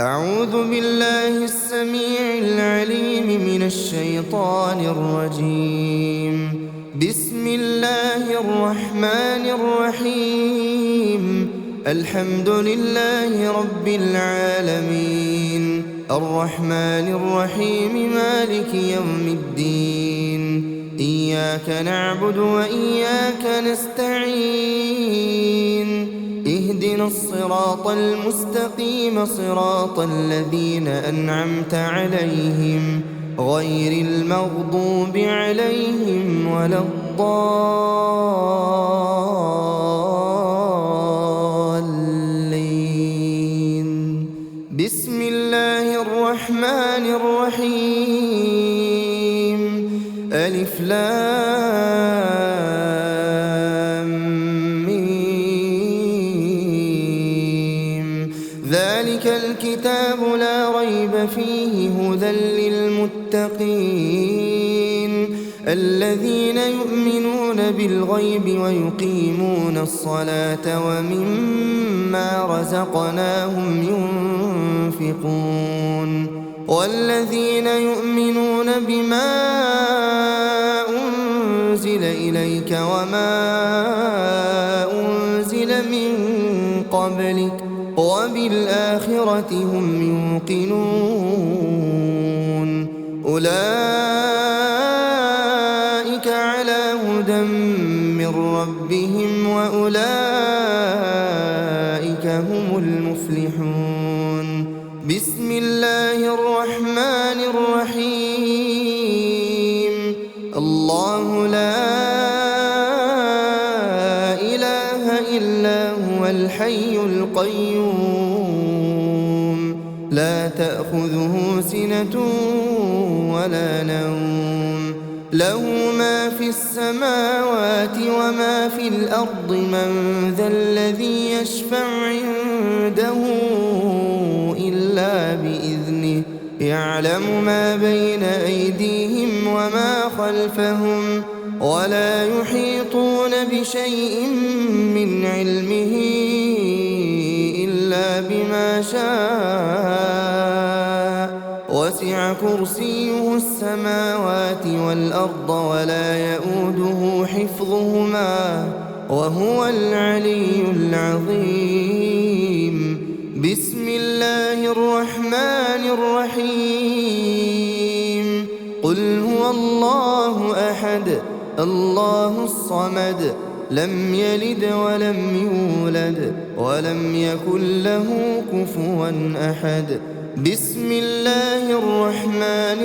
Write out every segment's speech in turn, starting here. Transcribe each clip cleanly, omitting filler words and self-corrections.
أعوذ بالله السميع العليم من الشيطان الرجيم. بسم الله الرحمن الرحيم. الحمد لله رب العالمين، الرحمن الرحيم، مالك يوم الدين. إياك نعبد وإياك نستعين. اهدنا الصراط المستقيم، صراط الذين أنعمت عليهم غير المغضوب عليهم ولا الضالين. بسم الله الرحمن الرحيم. ألف لام ذلك الكتاب لا ريب فيه هدى للمتقين الذين يؤمنون بالغيب ويقيمون الصلاة ومما رزقناهم ينفقون والذين يؤمنون بما أنزل إليك وما أنزل من قبلك وبالآخرة هم يوقنون. أولئك على هدى من ربهم وأولئك هم المفلحون. بسم الله الرحمن الرحيم. الله لا إله إلا هو الحي القيوم، لا تأخذه سنة ولا نوم، له ما في السماوات وما في الأرض. من ذا الذي يشفع عنده إلا بإذنه، يعلم ما بين أيديهم وما خلفهم ولا يحيطون بشيء من علمه إلا بما شاء. وسع كرسيه السماوات والأرض ولا يؤوده حفظهما وهو العلي العظيم. بسم الله الرحمن الرحيم. قل هو الله أحد الله الصمد، لم يلد ولم يولد ولم يكن له كفوا أحد. بسم الله الرحمن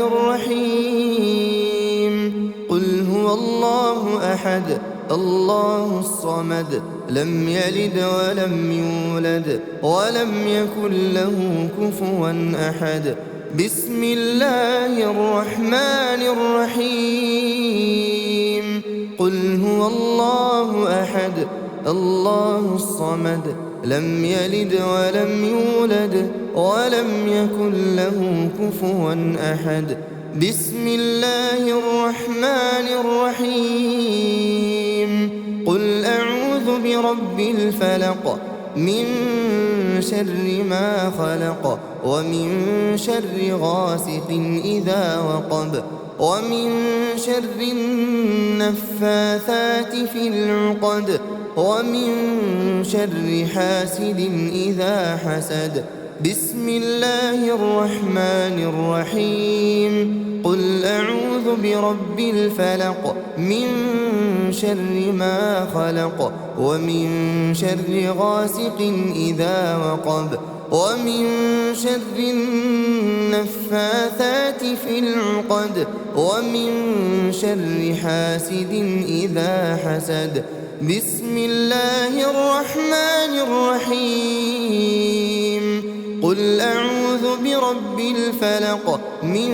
الرحيم. قل هو الله أحد الله الصمد، لم يلد ولم يولد ولم يكن له كفوا أحد. بسم الله الرحمن الرحيم. قل هو الله أحد الله الصمد، لم يلد ولم يولد ولم يكن له كفوا أحد. بسم الله الرحمن الرحيم. قل أعوذ برب الفلق، من شر ما خلق، ومن شر غاسق إذا وقب، ومن شر النفاثات في العقد، ومن شر حاسد إذا حسد. بسم الله الرحمن الرحيم. قل أعوذ برب الفلق، من شر ما خلق، ومن شر غاسق إذا وقب، ومن شر النفاثات في العقد، ومن شر حاسد إذا حسد. بسم الله الرحمن الرحيم. قل أعوذ برب الفلق، من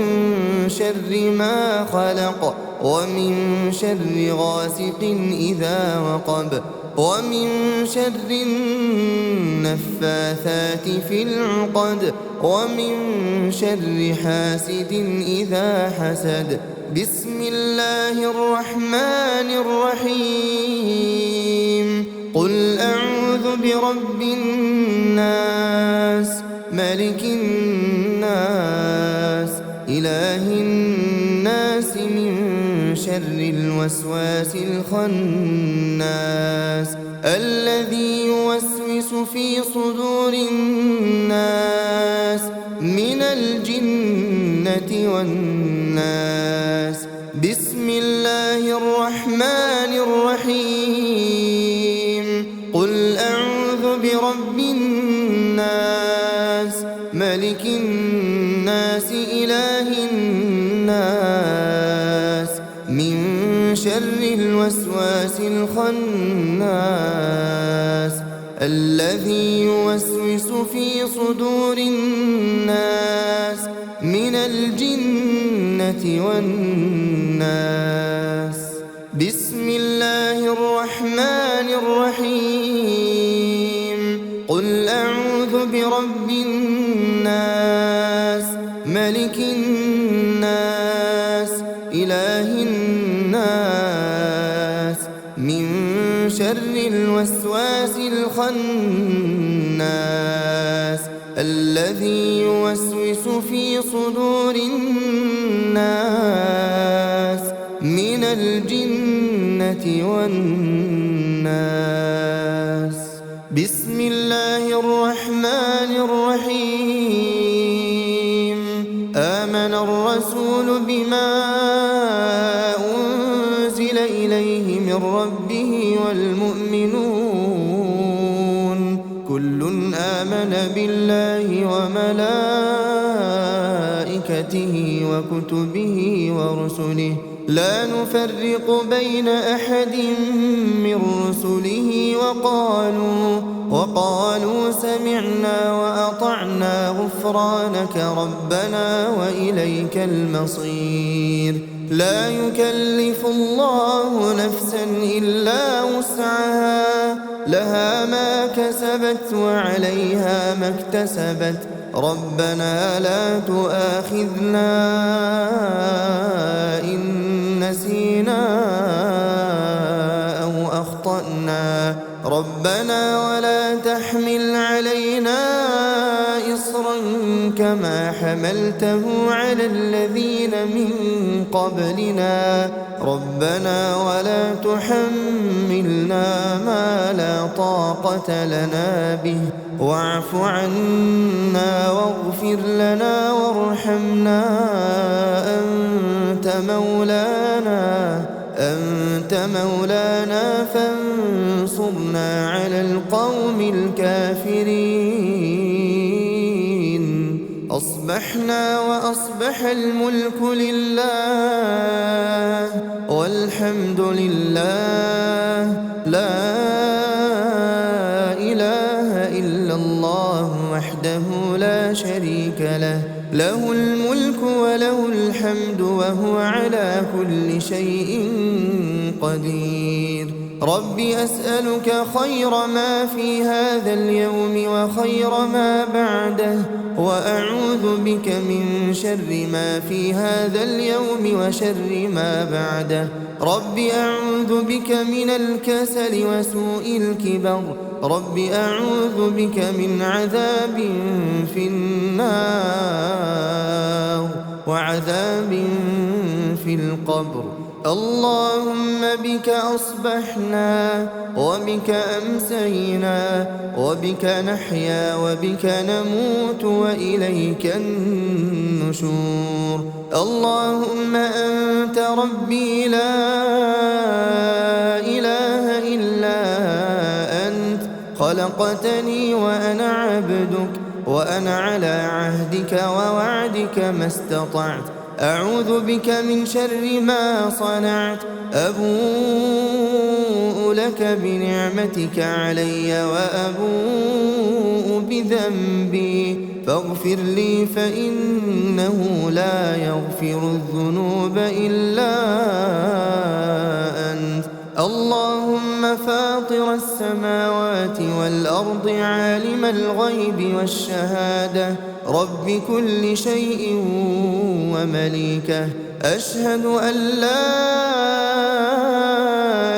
شر ما خلق، ومن شر غاسق إذا وقب، ومن شر النفاثات في العقد، ومن شر حاسد إذا حسد. بسم الله الرحمن الرحيم. قل أعوذ برب الناس، ملك الناس إله الناس من شر الوسواس الخناس الذي يوسوس في صدور الناس من الجنة والناس. بسم الله الرحمن الرحيم. قل أعوذ برب الناس ملك الناس إله الناس من شر الوسواس الخناس الذي يوسوس في صدور الناس من الجنة والناس. بسم الله الرحمن الرحيم. قل أعوذ برب الناس ملك الناس إله الناس من شر الوسواس الخناس الذي يوسوس في صدور الناس من الجنة والناس. بسم الله الرحمن الرحيم. آمن الرسول بما أنزل إليه من ربه والمؤمنون كل آمن بالله وملائكته وكتبه ورسله لا نفرق بين أحد من رسله وقالوا سمعنا وأطعنا غفرانك ربنا وإليك المصير. لا يكلف الله نفسا إلا وسعها لها ما كسبت وعليها ما اكتسبت ربنا لا تؤاخذنا إن نسينا أو أخطأنا ربنا ولا تحمل علينا إصرا كما حملته على الذين من قبلنا ربنا ولا تحملنا ما لا طاقة لنا به واعف عنا واغفر لنا وارحمنا أنت مولانا فانصرنا على القوم الكافرين. أصبحنا وأصبح الملك لله والحمد لله لا إله إلا الله وحده لا شريك له له الملك وله الحمد وهو على كل شيء قدير. رب أسألك خير ما في هذا اليوم وخير ما بعده وأعوذ بك من شر ما في هذا اليوم وشر ما بعده. رب أعوذ بك من الكسل وسوء الكبر رب أعوذ بك من عذاب في النار وعذاب في القبر. اللهم بك أصبحنا وبك أمسينا وبك نحيا وبك نموت وإليك النشور. اللهم أنت ربي لا إله إلا أنت خلقتني وأنا عبدك وأنا على عهدك ووعدك ما استطعت. أعوذ بك من شر ما صنعت. أبوء لك بنعمتك علي وأبوء بذنبي فاغفر لي فإنه لا يغفر الذنوب إلا أنت. اللهم فاطر السماوات والأرض عالم الغيب والشهادة رب كل شيء ومليكه أشهد أن لا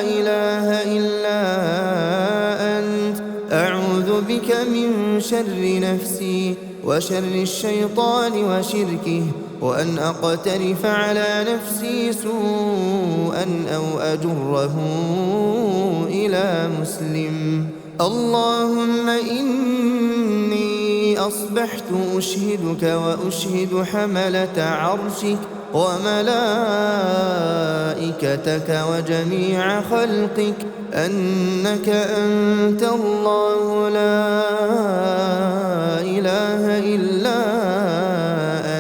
إله إلا أنت. أعوذ بك من شر نفسي وشر الشيطان وشركه، وأن أقترف على نفسي سوءا أو أجره إلى مسلم. اللهم إني أصبحت أشهدك وأشهد حملة عرشك وملائكتك وجميع خلقك أنك أنت الله لا إله إلا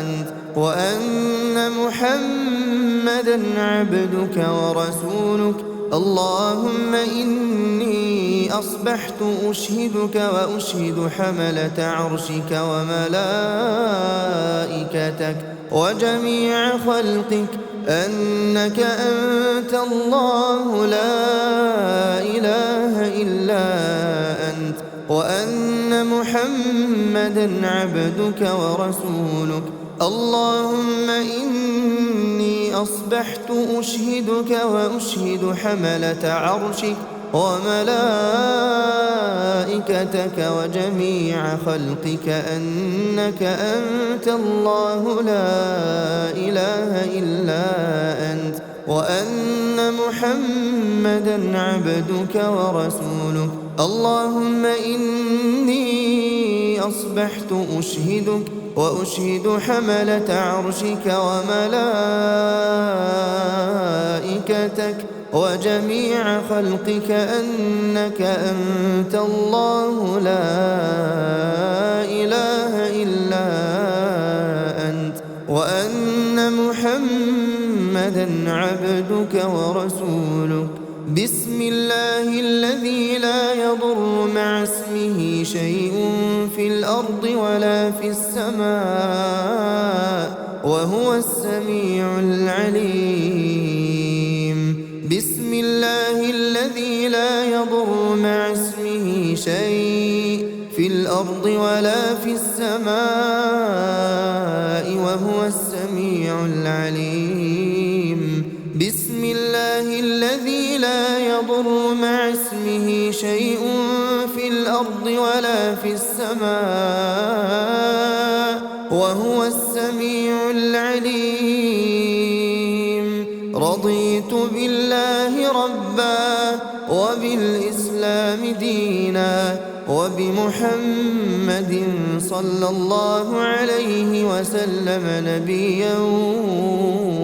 أنت، وأن محمدًا عبدك ورسولك. اللهم إني أصبحت أشهدك وأشهد حملة عرشك وملائكتك وجميع خلقك أنك أنت الله لا إله إلا أنت، وأن محمدًا عبدك ورسولك. اللهم إني أصبحت أشهدك وأشهد حملة عرشك وملائكتك وجميع خلقك أنك أنت الله لا إله إلا أنت، وأن محمدًا عبدك ورسولك. اللهم إني أصبحت أشهدك وأشهد حملة عرشك وملائكتك وجميع خلقك أنك أنت الله لا إله إلا أنت، وأن محمدًا عبدك ورسولك. بسم الله الذي لا يضر مع اسمه شيء في الأرض ولا في السماء وهو السميع العليم. بسم الله الذي لا يضر مع اسمه شيء في الأرض ولا في السماء وهو السميع العليم. بسم الله الذي لا يضر مع اسمه شيء في الأرض ولا في السماء وهو السميع العليم. رضيت بالله ربا وبالإسلام دينا وبمحمد صلى الله عليه وسلم نبيا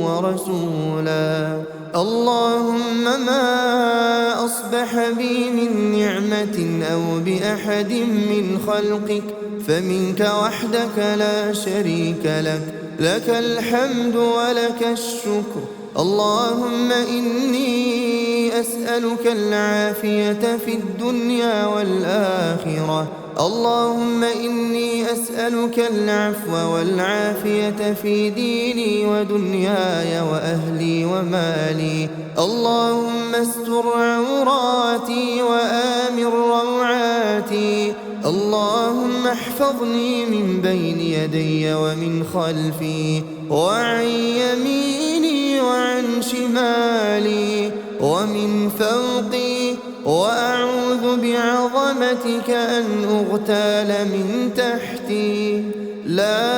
ورسولا. اللهم ما أصبح بي من نعمة أو بأحد من خلقك فمنك وحدك لا شريك لك، لك الحمد ولك الشكر. اللهم إني أسألك العافية في الدنيا والآخرة. اللهم إني أسألك العفو والعافية في ديني ودنياي وأهلي ومالي. اللهم استر عوراتي وآمن روعاتي. اللهم احفظني من بين يدي ومن خلفي وعن يميني وعن شمالي ومن فوقي، وأعوذ بعظمتك أن أغتال من تحتي. لا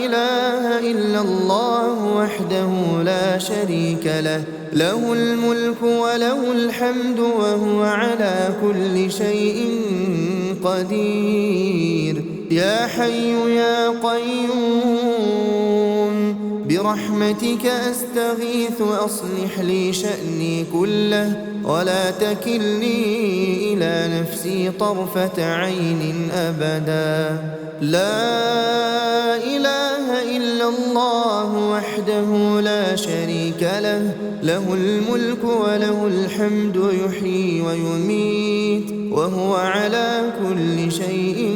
إله إلا الله وحده لا شريك له، له الملك وله الحمد وهو على كل شيء قدير. يا حي يا قيوم برحمتك أستغيث أصلح لي شأني كله ولا تكلني إلى نفسي طرفة عين أبدا. لا إله إلا الله وحده لا شريك له، له الملك وله الحمد يحيي ويميت وهو على كل شيء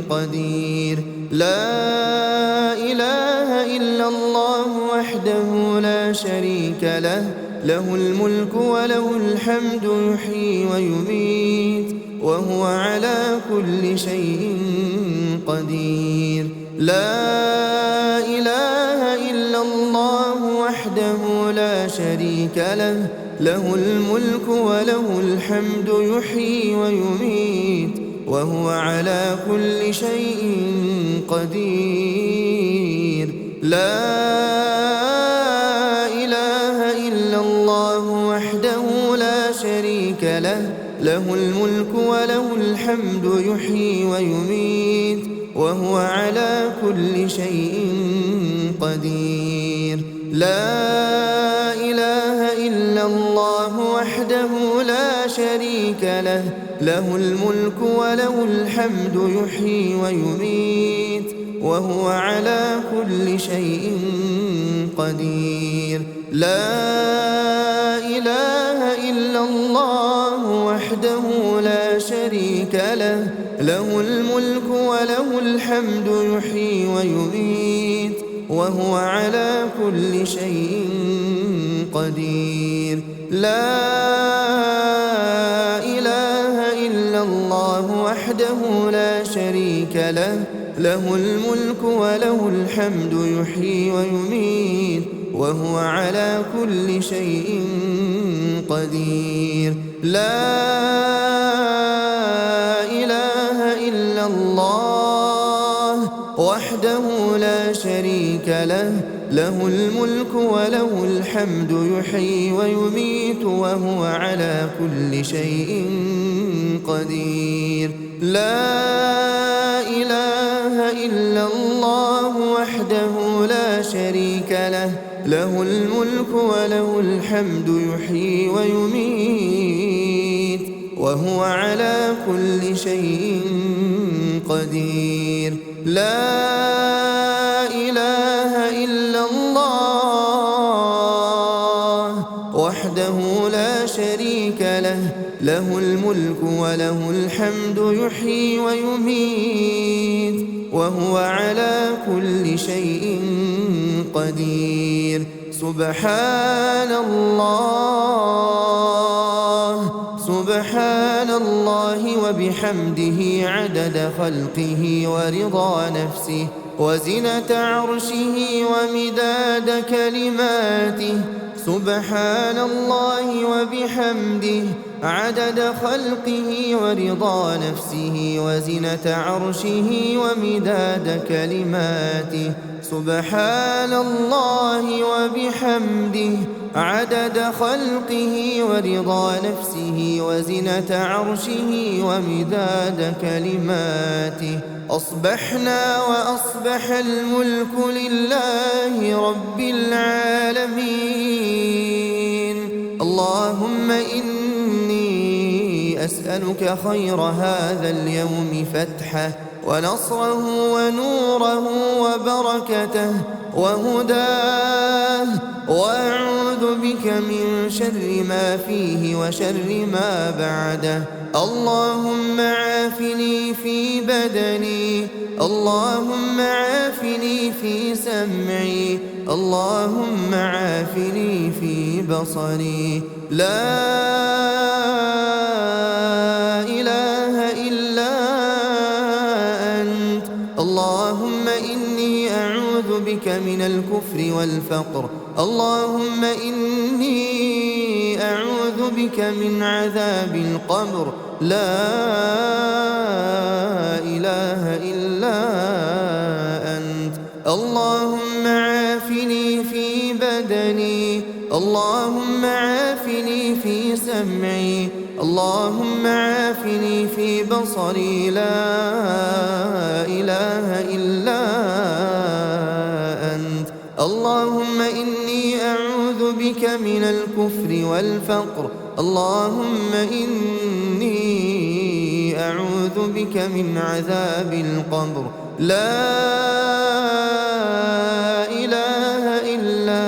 قدير. لا إله إلا الله وحده لا شريك له، له الملك وله الحمد يحيي ويميت وهو على كل شيء قدير. لا إله إلا الله وحده لا شريك له، له الملك وله الحمد يحيي ويميت وهو على كل شيء قدير. لا إله إلا الله وحده لا شريك له، له الملك وله الحمد يحيي ويميت وهو على كل شيء قدير. لا إله إلا الله وحده لا شريك له، له الملك وله الحمد يحيي ويميت وهو على كل شيء قدير. لا إله إلا الله وحده لا شريك له، له الملك وله الحمد يحيي ويميت وهو على كل شيء قدير. لا إله إلا الله وحده لا شريك له، له الملك وله الحمد يحيي ويميت وهو على كل شيء قدير. لا إله إلا الله وحده لا شريك له، له الملك وله الحمد يحيي ويميت وهو على كل شيء قدير. لا إله إلا الله وحده لا شريك له، له الملك وله الحمد يحيي ويميت وهو على كل شيء قدير. لا إله إلا الله وحده لا شريك له، له الملك وله الحمد يحيي ويميت وهو على كل شيء قدير. سبحان الله، سبحان الله وبحمده عدد خلقه ورضا نفسه وزنة عرشه ومداد كلماته. سبحان الله وبحمده عدد خلقه ورضا نفسه وزنة عرشه ومداد كلماته. سبحان الله وبحمده عدد خلقه ورضا نفسه وزنة عرشه ومداد كلماته. أصبحنا وأصبح الملك لله رب العالمين. اللهم إني أسألك خير هذا اليوم فتحه ونصره ونوره وبركته وهداه، وأعوذ بك من شر ما فيه وشر ما بعده. اللهم عافني في بدني، اللهم عافني في سمعي، اللهم عافني في بصري. لا إله إلا أنت. اللهم إني أعوذ بك من الكفر والفقر، اللهم إني أعوذ بك من عذاب القبر. لا إله إلا أنت. اللهم عافني في بدني، اللهم عافني في سمعي، اللهم عافني في بصري. لا إله إلا أنت. اللهم إني أعوذ بك من الكفر والفقر، اللهم إني أعوذ بك من عذاب القبر. لا إله إلا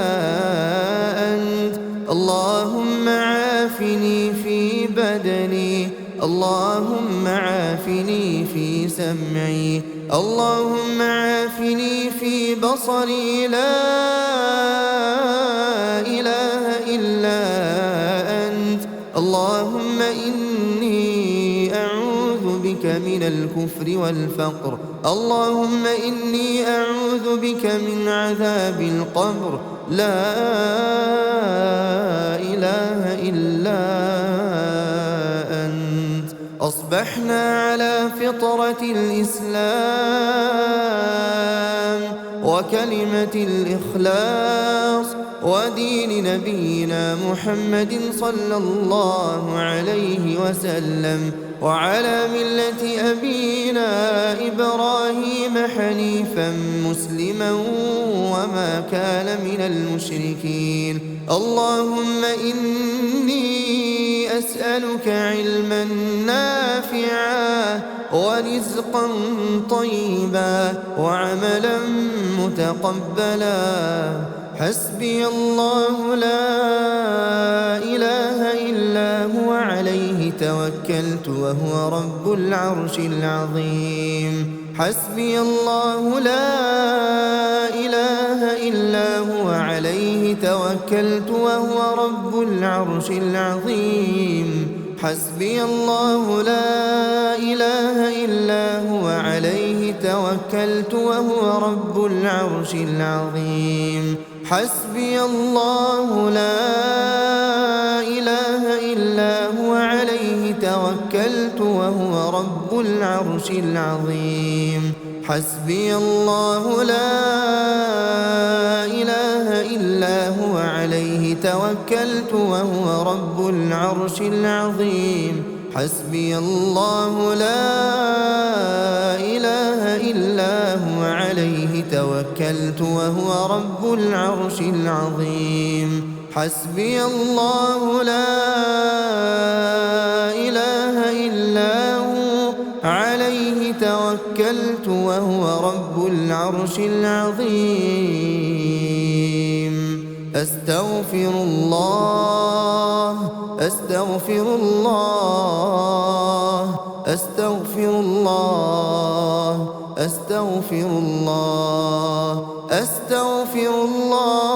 أنت. اللهم عافني في بدني، اللهم عافني في سمعي، اللهم عافني في بصري. لا إله إلا أنت. اللهم إني أعوذ بك من الكفر والفقر، اللهم إني أعوذ بك من عذاب القبر. لا إله إلا أنت. أصبحنا على فطرة الإسلام وكلمة الإخلاص ودين نبينا محمد صلى الله عليه وسلم، وعلى ملة أبينا إبراهيم حنيفا مسلما وما كان من المشركين. اللهم إني أسألك علما نافعا ورزقا طيبا وعملا متقبلا. حسبي الله لا إله إلا هو عليه توكلت وهو رب العرش العظيم. حسبي الله لا إله إلا هو عليه توكلت وهو رب العرش العظيم. حسبي الله لا إله إلا هو عليه توكلت وهو رب العرش العظيم. حسبي الله لا إله إلا هو عليه توكلت وهو رب العرش العظيم. حسبي الله لا إله إلا هو عليه توكلت وهو رب العرش العظيم. حسبي الله لا إله إلا هو عليه توكلت وهو رب العرش العظيم. حسبي الله لا إله إلا هو عليه توكلت وهو رب العرش العظيم. أستغفر الله أستغفر الله أستغفر الله أستغفر الله أستغفر الله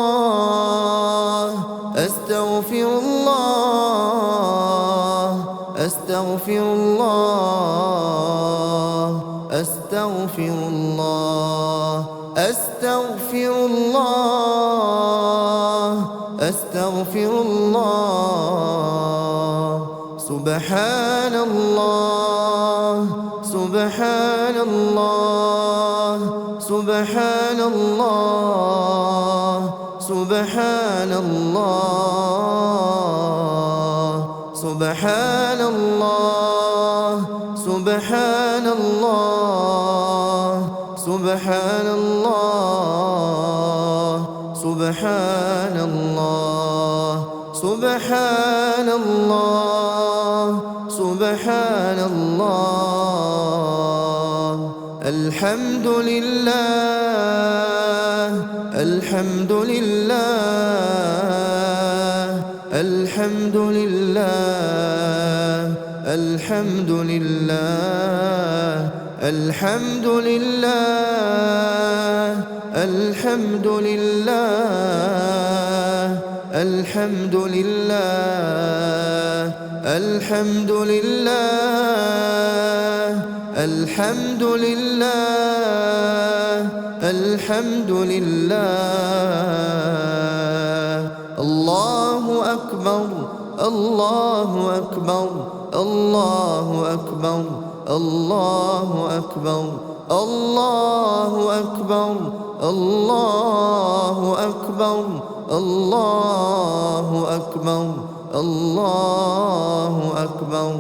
أستغفر الله أستغفر الله أستغفر الله أستغفر الله أستغفر الله. سبحان الله سبحان الله سبحان الله سبحان الله سبحان الله سبحان الله سبحان الله سبحان الله سبحان الله سبحان الله. الحمد لله الحمد لله الحمد لله الحمد لله الحمد لله الحمد لله الحمد لله الحمد لله الحمد لله الحمد لله. الله أكبر الله أكبر الله أكبر الله أكبر الله أكبر الله أكبر الله أكبر الله أكبر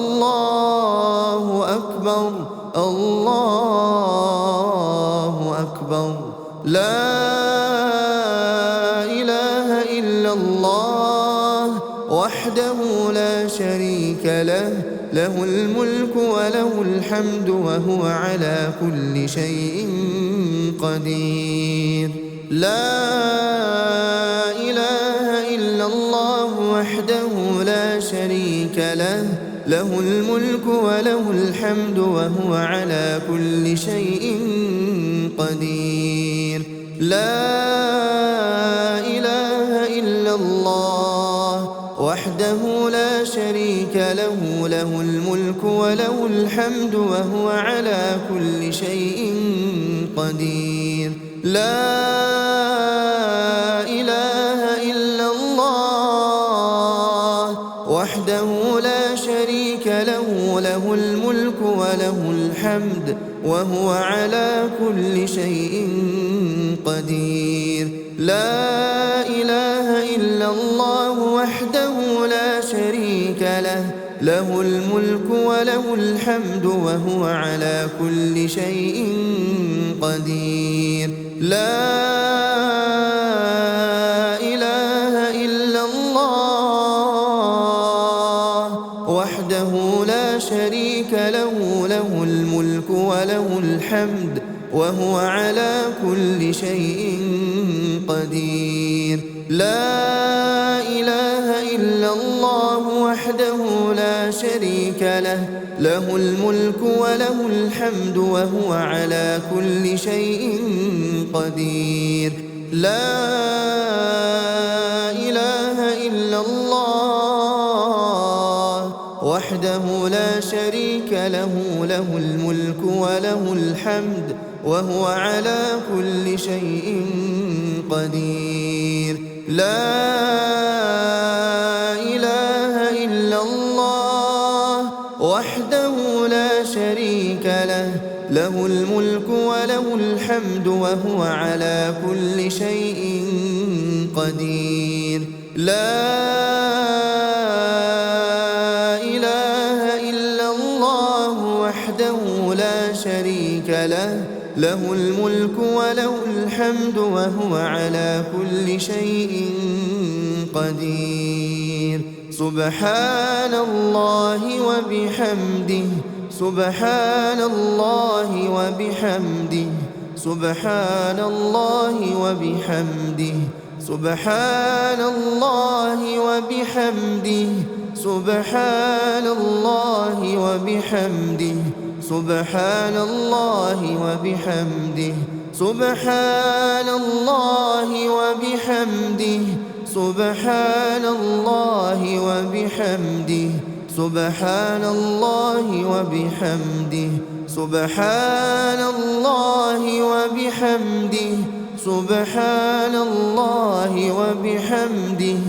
الله أكبر الله أكبر. لا إله إلا الله وحده لا شريك له، له الملك وله الحمد وهو على كل شيء قدير. لا إله إلا الله وحده لا شريك له، له الملك وله الحمد وهو على كل شيء قدير. لا إله إلا الله وحده لا شريك له، له الملك وله الحمد وهو على كل شيء قدير. لا إله إلا الله وحده لا شريك له، وله الحمد وهو على كل شيء قدير. لا إله إلا الله وحده لا شريك له، له الملك وله الحمد وهو على كل شيء قدير. لا إله إلا الله وحده لا شريك له، له الملك وله الحمد وهو على كل شيء قدير. لا إله إلا الله وحده لا شريك له، له الملك وله الحمد وهو على كل شيء قدير. لا إله إلا الله وحده لا شريك له، له الملك وله الحمد وهو على كل شيء قدير. لا إله إلا الله وحده لا شريك له، له الملك وله الحمد وهو على كل شيء قدير. لا إله إلا الله وحده لا شريك له، له الملك وله الحمد وهو على كل شيء قدير. سبحان الله وبحمده، سبحان الله وبحمده، سبحان الله وبحمده، سبحان الله وبحمده، سبحان الله وبحمده، سبحان الله وبحمده، سبحان الله وبحمده، سبحان الله وبحمده، سبحان الله وبحمده، سبحان الله وبحمده، سبحان الله وبحمده،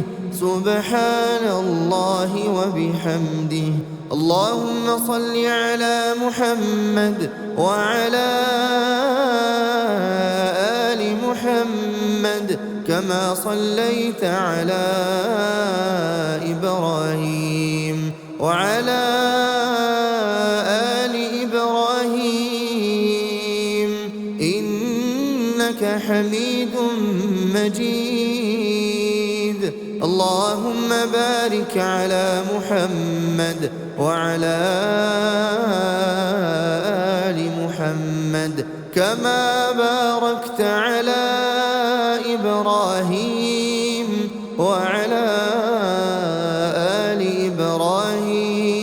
سبحان الله وبحمده. اللهم صل على محمد وعلى آل محمد كما صليت على إبراهيم وعلى آل إبراهيم إنك حميد مجيد. اللهم بارك على محمد وعلى آل محمد كما باركت على إبراهيم وعلى آل إبراهيم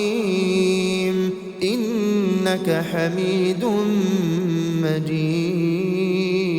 إنك حميد مجيد.